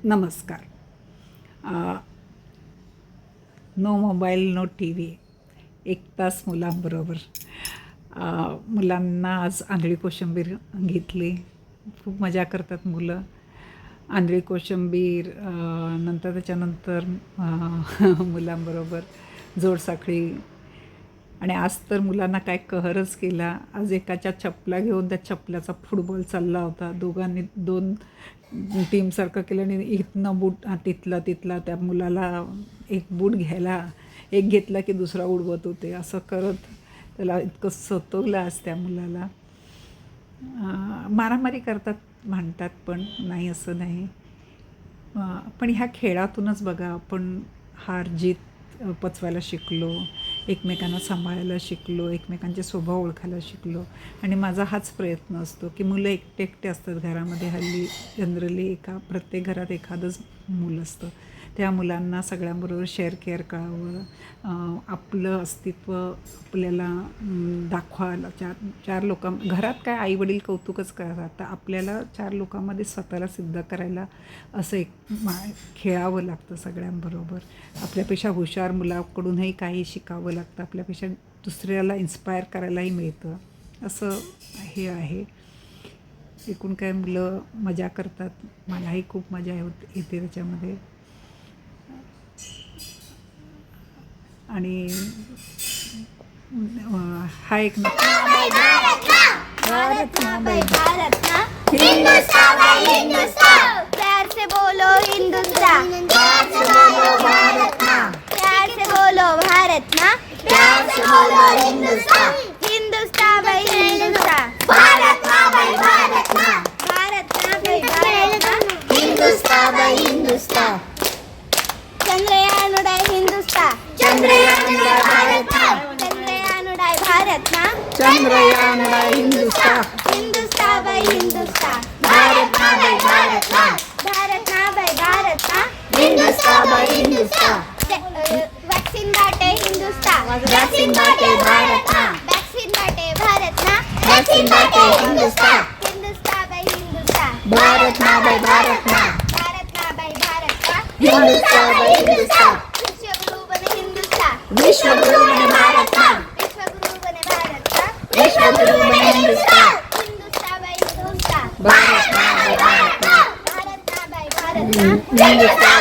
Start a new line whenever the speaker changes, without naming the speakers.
नमस्कार. No mobile no TV, 1 तास मुलांबरोबर. मुलांना आज आंधळी कोशिंबीर घेतली. खूप मजा करतात मुलं. आंधळी कोशिंबीर, नंतर त्याच्यानंतर मुलांबरोबर जोडसाखळी. आणि आज तर मुलांना काय कहरच केला. आज एकाच्या चपला घेऊन त्या चपल्याचा फुटबॉल चालला होता. दोघांनी 2 टीमसारखं केलं आणि इथनं बूट तिथला त्या मुलाला एक बूट घ्यायला, एक घेतला की दुसरा उडवत होते. असं करत त्याला इतकं सतवलं आज त्या मुलाला. मारामारी करतात म्हणतात, पण नाही असं नाही. पण ह्या खेळातूनच बघा आपण हार जीत पचवायला शिकलो, एकमेकांना सांभाळायला शिकलो, एकमेकांचे स्वभाव ओळखायला शिकलो. आणि माझा हाच प्रयत्न असतो की मुलं एकटे एकटे असतात घरामध्ये. हल्ली जनरली प्रत्येक घरात एखादंच मूल असतं. त्या मुलांना सगळ्यांबरोबर शेअर केअर करावं, आपलं अस्तित्व आपल्याला दाखवायला. चार घरात काय आईवडील कौतुकच करतात, तर आपल्याला 4 लोकांमध्ये स्वतःला सिद्ध करायला असं एक खेळावं लागतं सगळ्यांबरोबर. आपल्यापेक्षा हुशार मुलाकडूनही काही शिकावं लागतं, आपल्यापेक्षा दुसऱ्याला इन्स्पायर करायलाही मिळतं. असं हे आहे. एकूण काय मुलं मजा करतात, मलाही खूप मजा येते त्याच्यामध्ये. आणि हा एक
प्यार से बोलो हिंदुस्तान, प्यार से बोलो भारत माँ, प्यार से बोलो भारत माँ, प्यार से बोलो हिंदुस्तान, हिंदुस्तान भाई हिंदुस्तान, भारत माँ भाई भारत माँ, भारत माँ भाई भारत माँ, हिंदुस्तान भाई हिंदुस्तान. चंद्रयान उड़ाए हिंदुस्तान, चंद्रयान उड़ाए भारत माँ, चंद्रयान उड़ाए भारत माँ,
चंद्रयान उड़ाए हिंदुस्तान,
हिंदुस्तान भाई हिंदुस्तान, भारत माँ भाई भारत माँ, भारत माँ भाई भारत माँ, हिंदुस्तान भाई हिंदुस्तान. वैक्सीन बाटे हिंदुस्तान, वैक्सीन बाटे भारत माँ, वैक्सीन बाटे भारत माँ, वैक्सीन बाटे हिंदुस्तान, हिंदुस्तान भाई हिंदुस्तान, भारत माँ भाई भारत माँ, भारत माँ भाई भारत माँ, हिंदुस्तान भाई हिंदुस्तान. विश्वगुरु बने हिंदुस्तान, विश्वगुरु बने भारत माँ, विश्वगुरु बने भारत माँ, विश्वगुरु बने हिंदुस्तान, हिंदुस्तान भाई हिंदुस्तान, भारत माँ भाई भारत माँ, भारत माँ भाई भारत माँ, हिंदुस्तान